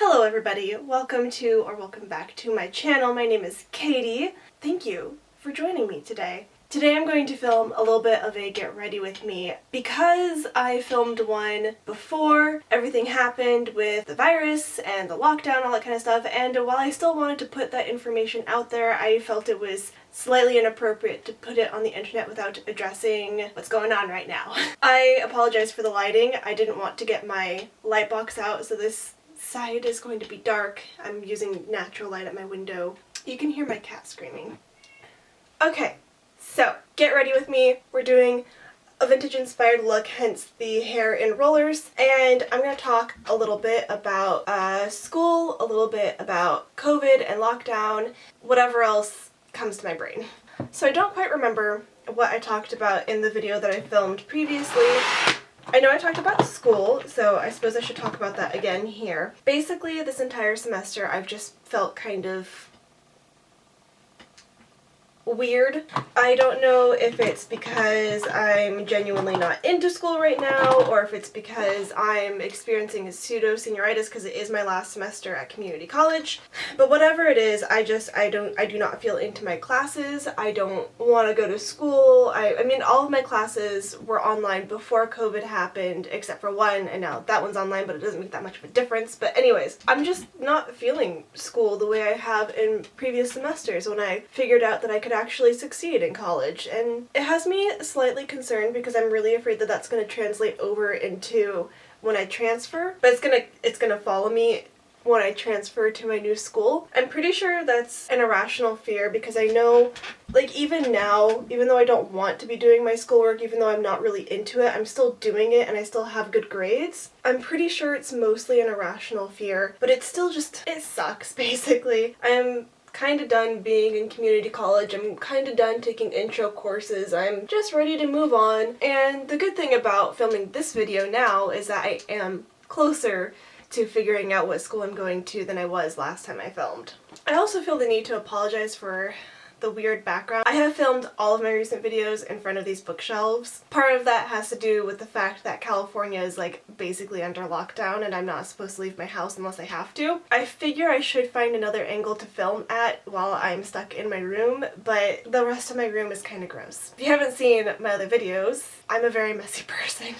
Hello everybody, welcome back to my channel. My name is Katie. Thank you for joining me today. Today I'm going to film a little bit of a get ready with me because I filmed one before everything happened with the virus and the lockdown, all that kind of stuff, and while I still wanted to put that information out there, I felt it was slightly inappropriate to put it on the internet without addressing what's going on right now. I apologize for the lighting. I didn't want to get my light box out, so this side is going to be dark. I'm using natural light at my window. You can hear my cat screaming. Okay, so get ready with me. We're doing a vintage inspired look, hence the hair in rollers, and I'm going to talk a little bit about school, a little bit about COVID and lockdown, whatever else comes to my brain. So I don't quite remember what I talked about in the video that I filmed previously. I know I talked about school, so I suppose I should talk about that again here. Basically, this entire semester I've just felt kind of weird. I don't know if it's because I'm genuinely not into school right now, or if it's because I'm experiencing a pseudo-senioritis because it is my last semester at community college. But whatever it is, I do not feel into my classes. I don't want to go to school. I mean, all of my classes were online before COVID happened, except for one, and now that one's online, but it doesn't make that much of a difference. But anyways, I'm just not feeling school the way I have in previous semesters when I figured out that I could actually succeed in college, and it has me slightly concerned because I'm really afraid that that's going to translate over into when I transfer, but it's gonna follow me when I transfer to my new school. I'm pretty sure that's an irrational fear because I know, like, even now, even though I don't want to be doing my schoolwork, even though I'm not really into it, I'm still doing it and I still have good grades. I'm pretty sure it's mostly an irrational fear, but it's still just, it sucks basically. I'm kind of done being in community college. I'm kind of done taking intro courses. I'm just ready to move on. And the good thing about filming this video now is that I am closer to figuring out what school I'm going to than I was last time I filmed. I also feel the need to apologize for the weird background. I have filmed all of my recent videos in front of these bookshelves. Part of that has to do with the fact that California is like basically under lockdown and I'm not supposed to leave my house unless I have to. I figure I should find another angle to film at while I'm stuck in my room, but the rest of my room is kind of gross. If you haven't seen my other videos, I'm a very messy person.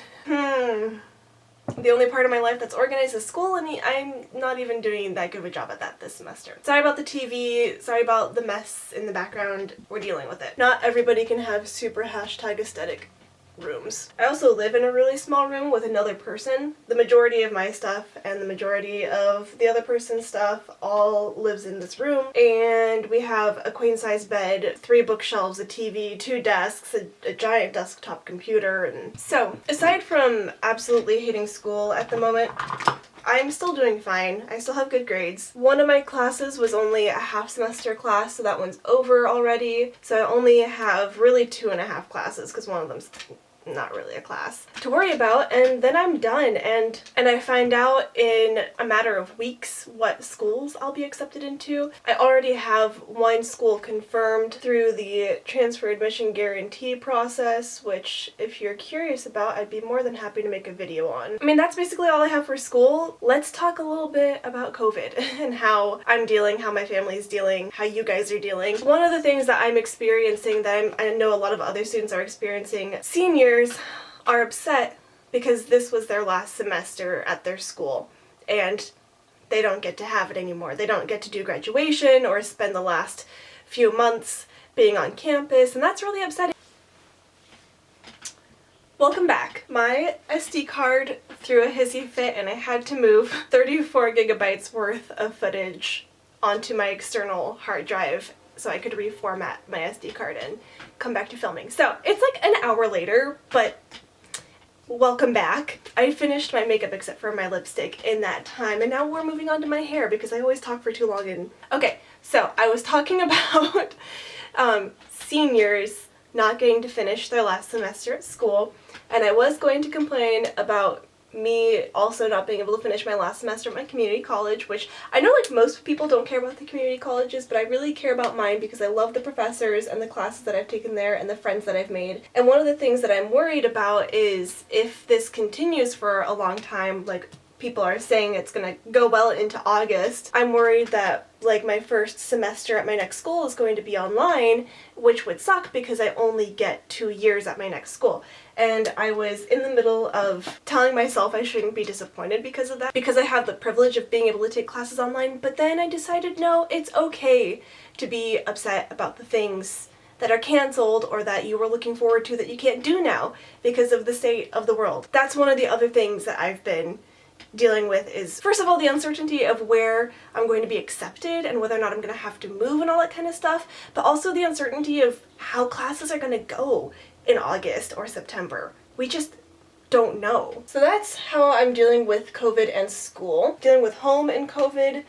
The only part of my life that's organized is school, and I'm not even doing that good of a job at that this semester. Sorry about the TV, sorry about the mess in the background, we're dealing with it. Not everybody can have super #aesthetic rooms. I also live in a really small room with another person. The majority of my stuff and the majority of the other person's stuff all lives in this room, and we have a queen-size bed, 3 bookshelves, a TV, 2 desks, a giant desktop computer, and so aside from absolutely hating school at the moment, I'm still doing fine. I still have good grades. One of my classes was only a half semester class, so that one's over already. So I only have really 2.5 classes because one of them's not really a class to worry about, and then I'm done, and I find out in a matter of weeks what schools I'll be accepted into. I already have one school confirmed through the transfer admission guarantee process, which if you're curious about, I'd be more than happy to make a video on. I mean, that's basically all I have for school. Let's talk a little bit about COVID and how I'm dealing, how my family's dealing, how you guys are dealing. One of the things that I'm experiencing that I know a lot of other students are experiencing, seniors are upset because this was their last semester at their school and they don't get to have it anymore. They don't get to do graduation or spend the last few months being on campus, and that's really upsetting. Welcome back. My SD card threw a hissy fit and I had to move 34 gigabytes worth of footage onto my external hard drive so I could reformat my SD card and come back to filming. So it's like an hour later, but welcome back. I finished my makeup except for my lipstick in that time, and now we're moving on to my hair because I always talk for too long. And okay, so I was talking about seniors not getting to finish their last semester at school, and I was going to complain about me also not being able to finish my last semester at my community college, which I know like most people don't care about the community colleges, but I really care about mine because I love the professors and the classes that I've taken there and the friends that I've made. And one of the things that I'm worried about is if this continues for a long time, like people are saying it's gonna go well into August. I'm worried that like my first semester at my next school is going to be online, which would suck because I only get 2 years at my next school. And I was in the middle of telling myself I shouldn't be disappointed because of that, because I have the privilege of being able to take classes online, but then I decided no, it's okay to be upset about the things that are canceled or that you were looking forward to that you can't do now because of the state of the world. That's one of the other things that I've been dealing with is, first of all, the uncertainty of where I'm going to be accepted and whether or not I'm going to have to move and all that kind of stuff, but also the uncertainty of how classes are going to go in August or September. We just don't know. So that's how I'm dealing with COVID and school. Dealing with home and COVID,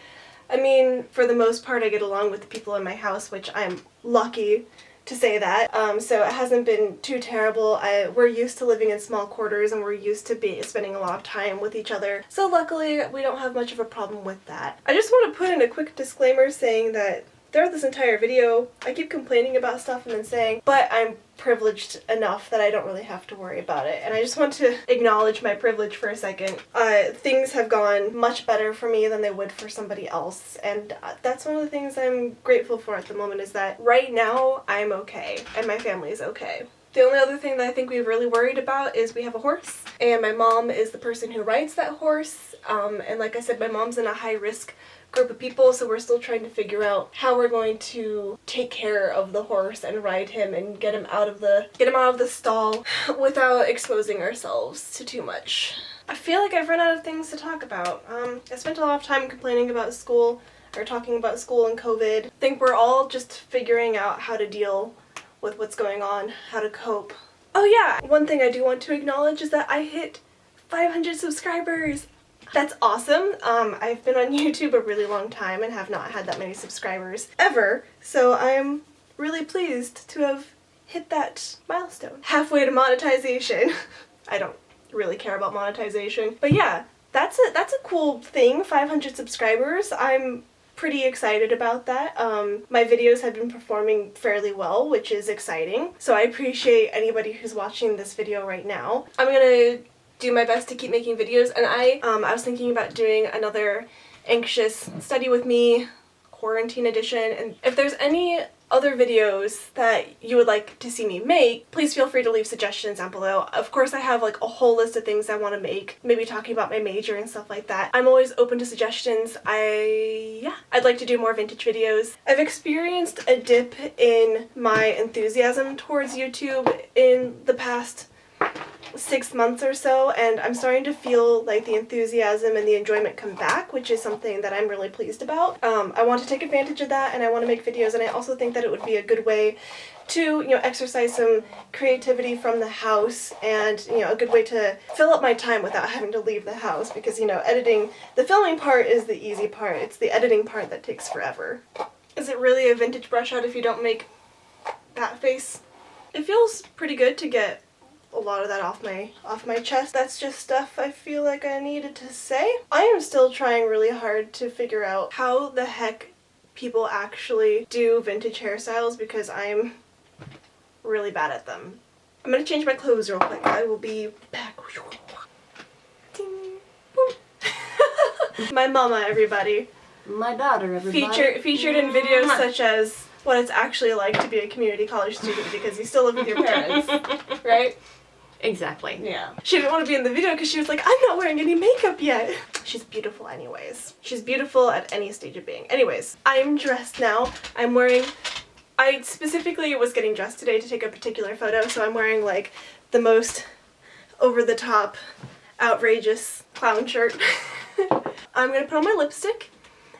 I mean, for the most part I get along with the people in my house, which I'm lucky to say that. So it hasn't been too terrible. We're used to living in small quarters and we're used to spending a lot of time with each other. So luckily we don't have much of a problem with that. I just want to put in a quick disclaimer saying that throughout this entire video, I keep complaining about stuff and then saying, but I'm privileged enough that I don't really have to worry about it. And I just want to acknowledge my privilege for a second. Things have gone much better for me than they would for somebody else. And that's one of the things I'm grateful for at the moment, is that right now I'm okay and my family is okay. The only other thing that I think we've really worried about is we have a horse, and my mom is the person who rides that horse. And like I said, my mom's in a high-risk group of people, so we're still trying to figure out how we're going to take care of the horse and ride him and get him out of the stall without exposing ourselves to too much. I feel like I've run out of things to talk about. I spent a lot of time complaining about school, or talking about school and COVID. I think we're all just figuring out how to deal with what's going on, how to cope. Oh yeah, one thing I do want to acknowledge is that I hit 500 subscribers. That's awesome. I've been on YouTube a really long time and have not had that many subscribers ever, so I'm really pleased to have hit that milestone. Halfway to monetization. I don't really care about monetization, but yeah, that's a cool thing, 500 subscribers. I'm pretty excited about that. My videos have been performing fairly well, which is exciting, so I appreciate anybody who's watching this video right now. I'm gonna do my best to keep making videos, and I was thinking about doing another Anxious Study With Me quarantine edition, and if there's any other videos that you would like to see me make, please feel free to leave suggestions down below. Of course, I have like a whole list of things I want to make, maybe talking about my major and stuff like that. I'm always open to suggestions. I'd like to do more vintage videos. I've experienced a dip in my enthusiasm towards YouTube in the past 6 months or so, and I'm starting to feel like the enthusiasm and the enjoyment come back, which is something that I'm really pleased about. I want to take advantage of that, and I want to make videos, and I also think that it would be a good way to, exercise some creativity from the house, and, a good way to fill up my time without having to leave the house, because, editing, the filming part is the easy part. It's the editing part that takes forever. Is it really a vintage brush out if you don't make that face? It feels pretty good to get a lot of that off my chest. That's just stuff I feel like I needed to say. I am still trying really hard to figure out how the heck people actually do vintage hairstyles, because I'm really bad at them. I'm gonna change my clothes real quick. I will be back. Ding. My mama, everybody. My daughter, everybody. Featured in videos such as what it's actually like to be a community college student because you still live with your parents, right? Exactly. Yeah. She didn't want to be in the video because she was like, I'm not wearing any makeup yet. She's beautiful anyways. She's beautiful at any stage of being. Anyways, I'm dressed now. I specifically was getting dressed today to take a particular photo, so I'm wearing like the most over-the-top, outrageous clown shirt. I'm gonna put on my lipstick,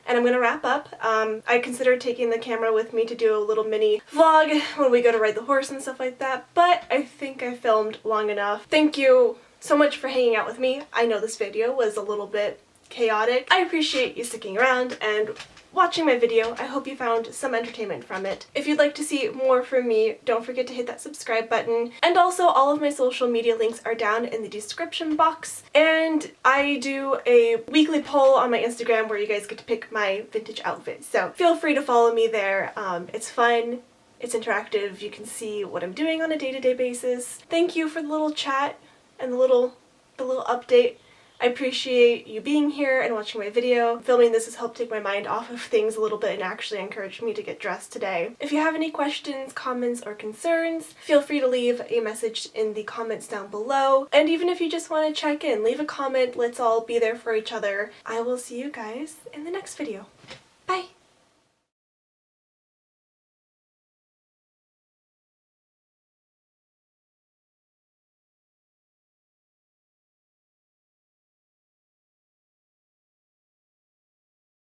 and I'm gonna wrap up. I considered taking the camera with me to do a little mini vlog when we go to ride the horse and stuff like that, but I think I filmed long enough. Thank you so much for hanging out with me. I know this video was a little bit chaotic. I appreciate you sticking around and watching my video. I hope you found some entertainment from it. If you'd like to see more from me, don't forget to hit that subscribe button. And also, all of my social media links are down in the description box. And I do a weekly poll on my Instagram where you guys get to pick my vintage outfit. So feel free to follow me there. It's fun. It's interactive. You can see what I'm doing on a day-to-day basis. Thank you for the little chat and the little update. I appreciate you being here and watching my video. Filming this has helped take my mind off of things a little bit and actually encouraged me to get dressed today. If you have any questions, comments, or concerns, feel free to leave a message in the comments down below. And even if you just want to check in, leave a comment. Let's all be there for each other. I will see you guys in the next video.